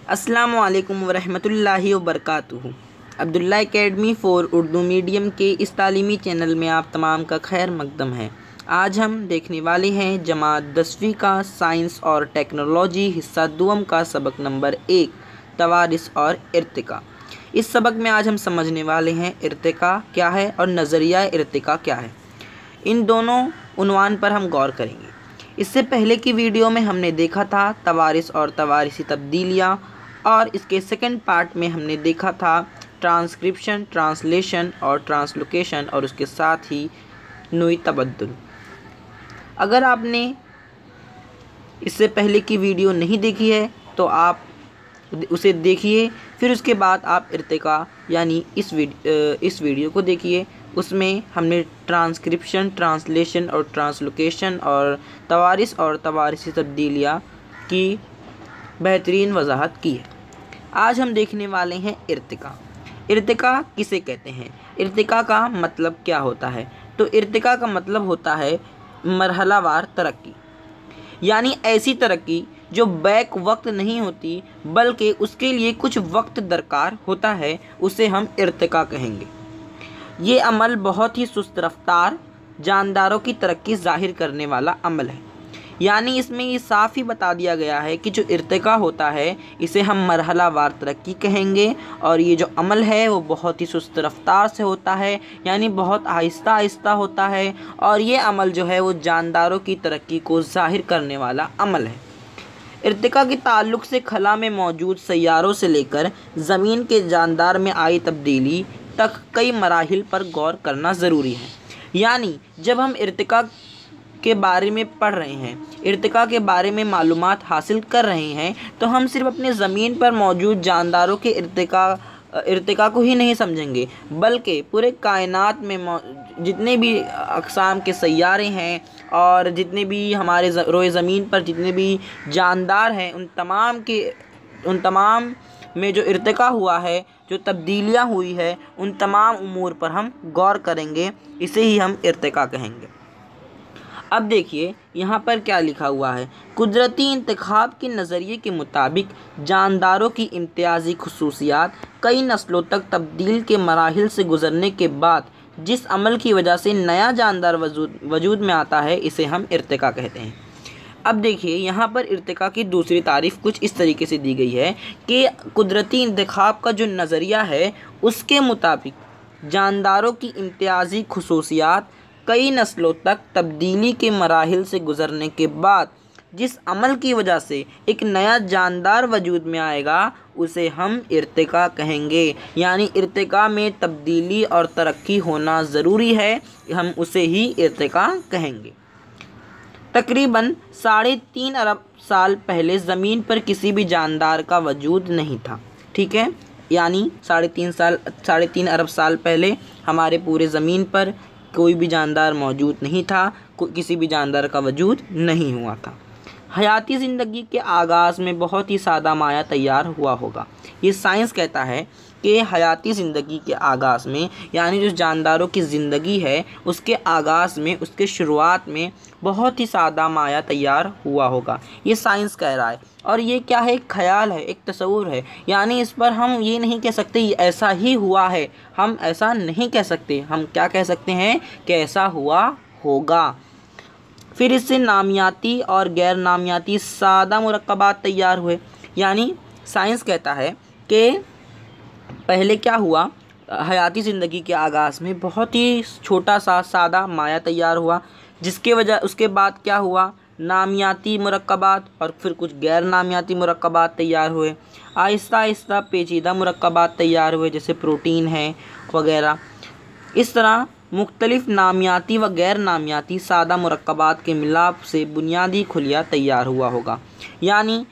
अस्सलामु अलैकुम वरहमतुल्लाहि वबरकातुहू। Abdullah academy for Urdu medium के इस तालीमी चैनल में आप तमाम का खैर मकदम है। आज हम देखने वाले हैं जमात 10वीं का साइंस और टेक्नोलॉजी हिस्सा दुअम का सबक नंबर 1 तवारिस और इर्तिका। इस सबक में आज हम समझने वाले हैं इर्तिका क्या है और नज़रिया इर्तिका क्या है। इन दोनों उन्वान पर हम गौर करेंगे। इससे पहले की वीडियो में हमने देखा था तवारिस और तवारिसी तब्दीलियाँ, और इसके सेकंड पार्ट में हमने देखा था ट्रांसक्रिप्शन, ट्रांसलेशन और ट्रांसलोकेशन, और उसके साथ ही नुई तबद्दुल। अगर आपने इससे पहले की वीडियो नहीं देखी है तो आप उसे देखिए, फिर उसके बाद आप इर्तिका यानी इस वीडियो को देखिए। उसमें हमने ट्रांसक्रिप्शन, ट्रांसलेशन और ट्रांसलोकेशन और तवारिस और तवारिसी तब्दीलियाँ की बेहतरीन वजाहत की है। आज हम देखने वाले हैं इर्तिका। इर्तिका किसे कहते हैं? इर्तिका का मतलब क्या होता है? तो इर्तिका का मतलब होता है मरहलावार तरक्की, यानी ऐसी तरक्की जो बैक वक्त नहीं होती बल्कि उसके लिए कुछ वक्त दरकार होता है, उसे हम इर्तिका कहेंगे। ये अमल बहुत ही सुस्त रफ्तार जानदारों की तरक्की ज़ाहिर करने वाला अमल है। यानी इसमें ये साफ ही बता दिया गया है कि जो इर्तिका होता है इसे हम मरहलावार तरक्की कहेंगे, और ये जो अमल है वो बहुत ही सुस्त रफ्तार से होता है, यानी बहुत आहिस्ता आहिस्ता होता है, और ये अमल जो है वो जानदारों की तरक्की को ज़ाहिर करने वाला अमल है। इर्तिका के ताल्लुक़ से खला में मौजूद सैयारों से लेकर ज़मीन के जानदार में आई तब्दीली तक कई मराहिल पर गौर करना ज़रूरी है। यानी जब हम इर्तिका के बारे में पढ़ रहे हैं, इर्तिका के बारे में मालूमात हासिल कर रहे हैं, तो हम सिर्फ अपने ज़मीन पर मौजूद जानदारों के इर्तिका को ही नहीं समझेंगे, बल्कि पूरे कायनात में जितने भी अक़साम के सैयारे हैं और जितने भी हमारे रोए ज़मीन पर जितने भी जानदार हैं, उन तमाम में जो इर्तिका हुआ है, जो तब्दीलियाँ हुई है, उन तमाम उमूर पर हम गौर करेंगे। इसे ही हम इर्तिका कहेंगे। अब देखिए यहाँ पर क्या लिखा हुआ है। कुदरती इंतखाब के नज़रिए के मुताबिक जानदारों की इम्तियाज़ी खुसूसियात कई नस्लों तक तब्दील के मराहिल से गुज़रने के बाद जिस अमल की वजह से नया जानदार वजूद में आता है, इसे हम इर्तिका कहते हैं। अब देखिए यहाँ पर इर्तिका की दूसरी तारीफ़ कुछ इस तरीके से दी गई है कि कुदरती इंतखाब का जो नज़रिया है उसके मुताबिक जानदारों की इम्तियाज़ी खुसूसियात कई नस्लों तक तब्दीली के मराहिल से गुज़रने के बाद जिस अमल की वजह से एक नया जानदार वजूद में आएगा, उसे हम इर्तिका कहेंगे। यानी इर्तिका में तब्दीली और तरक्की होना ज़रूरी है, हम उसे ही इर्तिका कहेंगे। तकरीबन 3.5 अरब साल पहले ज़मीन पर किसी भी जानदार का वजूद नहीं था। ठीक है, यानी 3.5 अरब साल पहले हमारे पूरे ज़मीन पर कोई भी जानदार मौजूद नहीं था, किसी भी जानदार का वजूद नहीं हुआ था। हयाती ज़िंदगी के आगाज़ में बहुत ही सादा माया तैयार हुआ होगा। ये साइंस कहता है कि हयाती ज़िंदगी के आगाज़ में, यानी जो जानदारों की ज़िंदगी है उसके आगाज़ में, उसके शुरुआत में बहुत ही सादा माया तैयार हुआ होगा। ये साइंस कह रहा है, और ये क्या है? एक ख़याल है, एक तस्वुर है। यानी इस पर हम ये नहीं कह सकते ऐसा ही हुआ है, हम ऐसा नहीं कह सकते। हम क्या कह सकते हैं कि ऐसा हुआ होगा। फिर इससे नामियाती और गैर नामियाती सादा मुरक्कबात तैयार हुए। यानी साइंस कहता है कि पहले क्या हुआ, हयाती ज़िंदगी के आगाज़ में बहुत ही छोटा सा सादा माया तैयार हुआ, जिसके वजह उसके बाद क्या हुआ, नामियाती मुरक्कबात और फिर कुछ गैर नामियाती मुरक्कबात तैयार हुए। आहिस्ता आहिस्ता पेचीदा मुरक्कबात तैयार हुए, जैसे प्रोटीन है वगैरह। इस तरह मुख्तलिफ़ नामियाती व गैर नामियाती सादा मुरक्कबात के मिलाप से बुनियादी खुलिया तैयार हुआ होगा। यानी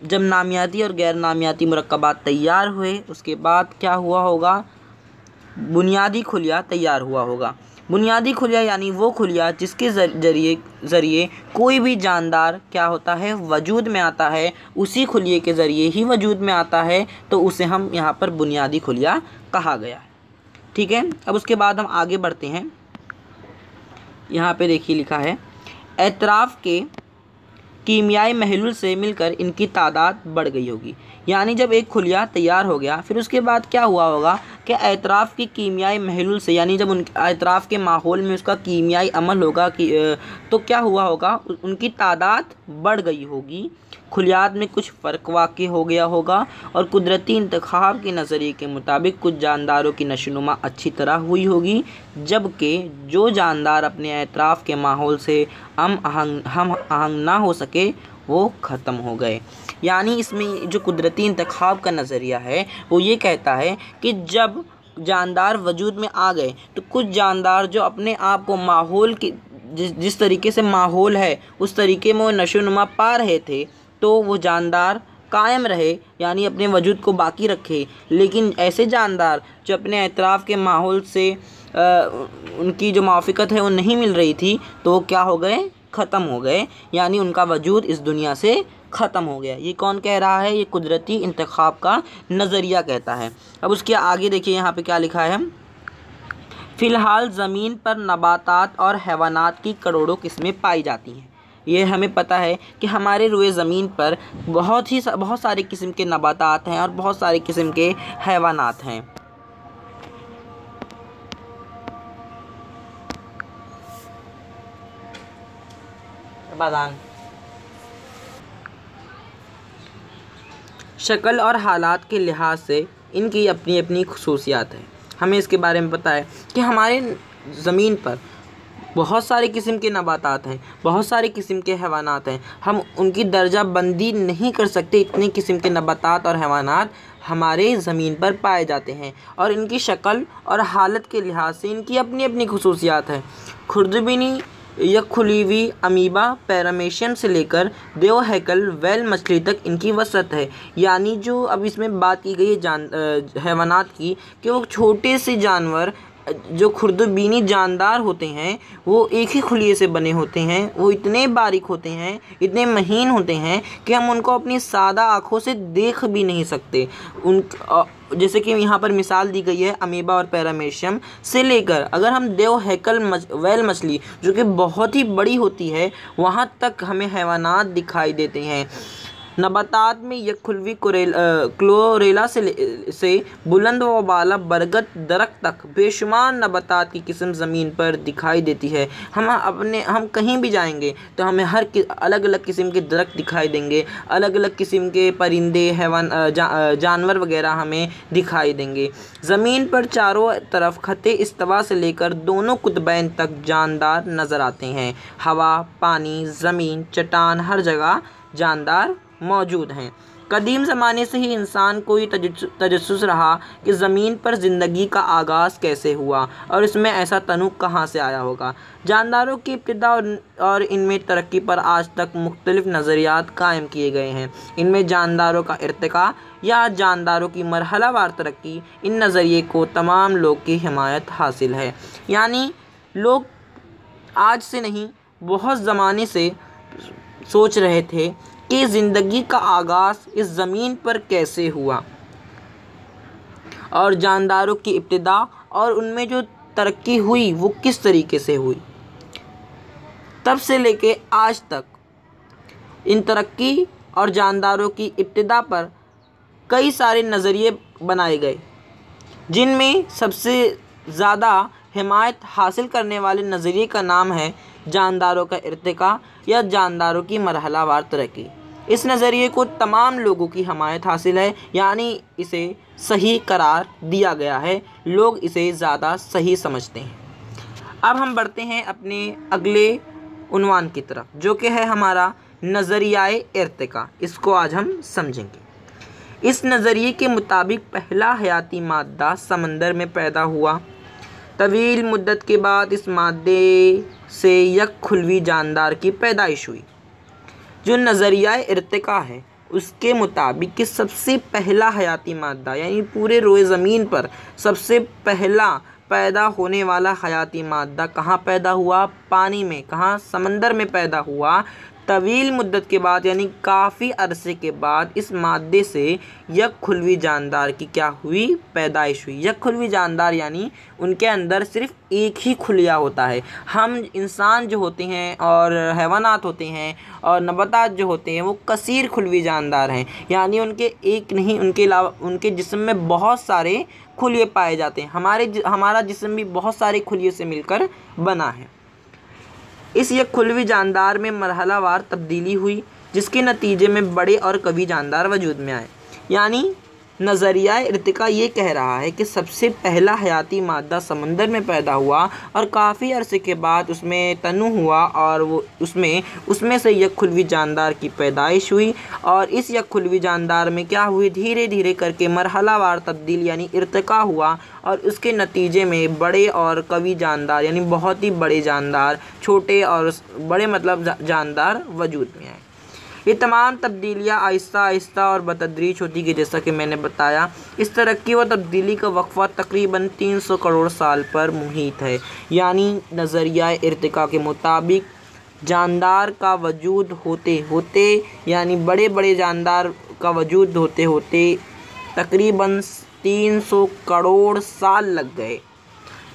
जब नामियाती और गैर नामियाती मुरक्कबात तैयार हुए, उसके बाद क्या हुआ होगा, बुनियादी खुलिया तैयार हुआ होगा। बुनियादी खुलिया यानी वो खुलिया जिसके ज़रिए कोई भी जानदार क्या होता है, वजूद में आता है, उसी खुलिये के ज़रिए ही वजूद में आता है, तो उसे हम यहाँ पर बुनियादी खुलिया कहा गया है। ठीक है, अब उसके बाद हम आगे बढ़ते हैं। यहाँ पे देखिए लिखा है, एतराफ़ के कीमियाई महलूल से मिलकर इनकी तादाद बढ़ गई होगी। यानी जब एक खुलिया तैयार हो गया फिर उसके बाद क्या हुआ होगा कि एतराफ़ की कीमियाई महलूल से, यानी जब उन एतराफ़ के माहौल में उसका कीमियाई अमल होगा कि तो क्या हुआ होगा, उनकी तादाद बढ़ गई होगी। खुलियात में कुछ फ़र्क वाक़ई हो गया होगा और कुदरती इंतखाब के नज़रिए के मुताबिक कुछ जानदारों की नशोनुमा अच्छी तरह हुई होगी, जबकि जो जानदार अपने एतराफ़ के माहौल से हम आहंग ना हो सके वो ख़त्म हो गए। यानी इसमें जो कुदरती इंतखाब का नज़रिया है वो ये कहता है कि जब जानदार वजूद में आ गए तो कुछ जानदार जो अपने आप को माहौल की जिस तरीके से माहौल है उस तरीके में वो नशोनुमा पा रहे थे, तो वो जानदार कायम रहे, यानी अपने वजूद को बाकी रखे। लेकिन ऐसे जानदार जो अपने एतराफ़ के माहौल से उनकी जो मुआफ़िकत है वो नहीं मिल रही थी, तो वो क्या हो गए, ख़त्म हो गए, यानी उनका वजूद इस दुनिया से ख़त्म हो गया। ये कौन कह रहा है, ये कुदरती इंतखाब का नज़रिया कहता है। अब उसके आगे देखिए यहाँ पे क्या लिखा है, फ़िलहाल ज़मीन पर नबातात और हैवानात की करोड़ों किस्में पाई जाती हैं। ये हमें पता है कि हमारे रुए ज़मीन पर बहुत सारे किस्म के नबातात हैं और बहुत सारे किस्म के हैवानात हैं। शक्ल और हालात के लिहाज से इनकी अपनी अपनी खुसूसियात है। हमें इसके बारे में पता है कि हमारे ज़मीन पर बहुत सारे किस्म के नबातात हैं, बहुत सारे किस्म के हैवानात हैं। हम उनकी दर्जा बंदी नहीं कर सकते, इतने किस्म के नबातात और हैवानात हमारे ज़मीन पर पाए जाते हैं और इनकी शक्ल और हालत के लिहाज से इनकी अपनी अपनी खुसूसियात है। खुर्दबीनी या खुली हुई अमीबा पैरामेशियन से लेकर देव हैकल वेल मछली तक इनकी वसत है। यानी जो अब इसमें बात की गई है हैवानात की, कि वो छोटे से जानवर जो खुर्दबीनी जानदार होते हैं वो एक ही खुलिये से बने होते हैं, वो इतने बारीक होते हैं, इतने महीन होते हैं कि हम उनको अपनी सादा आँखों से देख भी नहीं सकते। जैसे कि यहाँ पर मिसाल दी गई है अमीबा और पैरामेशियम से लेकर, अगर हम देव हैकल वेल मछली जो कि बहुत ही बड़ी होती है वहाँ तक हमें हैवानात दिखाई देते हैं। नबातात में यकखुलवी क्लोरेला से बुलंद व बाला बरगद दरख्त तक बेशुमार नबातात की किस्म ज़मीन पर दिखाई देती है। हम कहीं भी जाएंगे तो हमें हर अलग अलग किस्म के दरख्त दिखाई देंगे, अलग अलग किस्म के परिंदे जानवर वगैरह हमें दिखाई देंगे। ज़मीन पर चारों तरफ खते इस्तवा से लेकर दोनों कुतबैन तक जानदार नज़र आते हैं। हवा, पानी, ज़मीन, चट्टान, हर जगह जानदार मौजूद हैं। कदीम ज़माने से ही इंसान को ये तजस्सुस रहा कि ज़मीन पर ज़िंदगी का आगाज़ कैसे हुआ और इसमें ऐसा तनु कहाँ से आया होगा। जानदारों की इब्तिदा और इनमें तरक्की पर आज तक मुख्तलिफ़ नज़रियात कायम किए गए हैं। इनमें जानदारों का इर्तिका या जानदारों की मरहलावार तरक्की, इन नज़रिए को तमाम लोग की हिमायत हासिल है। यानी लोग आज से नहीं बहुत ज़माने से सोच रहे थे कि ज़िंदगी का आगाज़ इस ज़मीन पर कैसे हुआ और जानदारों की इब्तिदा और उनमें जो तरक्की हुई वो किस तरीके से हुई। तब से लेके आज तक इन तरक्की और जानदारों की इब्तिदा पर कई सारे नज़रिए बनाए गए, जिनमें सबसे ज़्यादा हिमायत हासिल करने वाले नज़रिए का नाम है जानदारों का इर्तिका या जानदारों की मरहलावार तरक्की। इस नज़रिए को तमाम लोगों की हिमायत हासिल है, यानी इसे सही करार दिया गया है, लोग इसे ज़्यादा सही समझते हैं। अब हम बढ़ते हैं अपने अगले उन्वान की तरफ, जो कि है हमारा नज़रियाए इर्तिका। इसको आज हम समझेंगे। इस नज़रिए के मुताबिक पहला हयाती मादा समंदर में पैदा हुआ। तवील मुद्दत के बाद इस मादे से एक खुलवी जानदार की पैदाइश हुई। जो नज़रिया इर्तिका है उसके मुताबिक कि सबसे पहला हयाती मादा, यानी पूरे रोए ज़मीन पर सबसे पहला पैदा होने वाला हयाती मादा कहाँ पैदा हुआ, पानी में, कहाँ, समंदर में पैदा हुआ। तवील मुद्दत के बाद यानी काफ़ी अरसे के बाद इस मादे से यक खुलवी जानदार की क्या हुई, पैदाइश हुई। यक खुलवी जानदार यानी उनके अंदर सिर्फ एक ही खुलिया होता है। हम इंसान जो होते हैं और हैवानात होते हैं और नबातात जो होते हैं वो कसीर खुलवी जानदार हैं, यानी उनके एक नहीं, उनके अलावा उनके जिस्म में बहुत सारे खुलिये पाए जाते हैं। हमारा जिस्म भी बहुत सारे खुलियों से मिलकर बना है। इस यक खुलवी जानदार में मरहलावार तब्दीली हुई, जिसके नतीजे में बड़े और कवी जानदार वजूद में आए। यानी नज़रिया इर्तिका ये कह रहा है कि सबसे पहला हयाती मादा समंदर में पैदा हुआ और काफ़ी अरसे के बाद उसमें तनु हुआ और वो उसमें से यक खुलवी जानदार की पैदाइश हुई। और इस यक खुलवी जानदार में क्या हुई, धीरे धीरे करके मरहलावार तब्दील यानी इर्तिका हुआ और उसके नतीजे में बड़े और कवी जानदार यानी बहुत ही बड़े जानदार, छोटे और बड़े मतलब जानदार वजूद में आए। ये तमाम तब्दीलियाँ आहिस्ता आहिस्ता और बतदरीज होती गई, जैसा कि मैंने बताया। इस तरक्की व तब्दीली का वक्फ़ा तकरीबन 300 करोड़ साल पर मुहित है। यानी नज़रिया इर्तिका के मुताबिक जानदार का वजूद होते होते यानी बड़े बड़े जानदार का वजूद होते होते तकरीबन 300 करोड़ साल लग गए।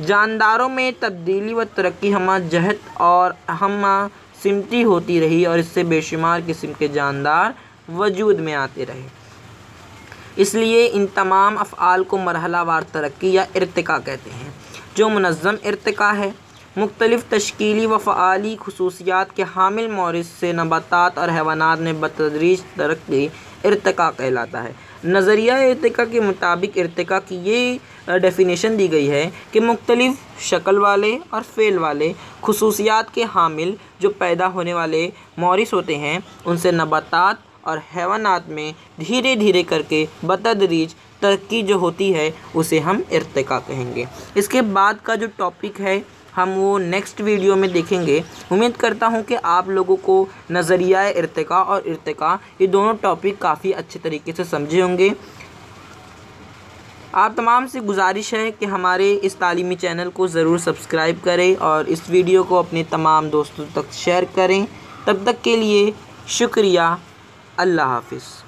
जानदारों में तब्दीली व तरक्की हमा जहत और हमा सिमती होती रही और इससे बेशुमार किस्म के जानदार वजूद में आते रहे। इसलिए इन तमाम अफ़आल को मरहलावार तरक्की या इर्तिका कहते हैं, जो मुनज़्ज़म इर्तिका है। मुख्तलिफ़ तश्कीली व फ़आली खुसूसियात के हामिल मौरिस से नबातात और हैवानात में बतदरीज तरक्की इर्तिका कहलाता है। नज़रिया इर्तिका के मुताबिक इर्तिका की ये डेफिनेशन दी गई है कि मुख्तलिफ़ शक्ल वाले और फ़ेल वाले खुसूसियात के हामिल जो पैदा होने वाले मौरिस होते हैं, उनसे नबातात और हैवानात में धीरे धीरे करके बतदरीज तरक्की जो होती है उसे हम इर्तिका कहेंगे। इसके बाद का जो टॉपिक है हम वो नेक्स्ट वीडियो में देखेंगे। उम्मीद करता हूँ कि आप लोगों को नज़रिया इर्तिका और इर्तिका ये दोनों टॉपिक काफ़ी अच्छे तरीके से समझे होंगे। आप तमाम से गुजारिश है कि हमारे इस तालीमी चैनल को ज़रूर सब्सक्राइब करें और इस वीडियो को अपने तमाम दोस्तों तक शेयर करें। तब तक के लिए शुक्रिया। अल्लाह हाफ़िज़।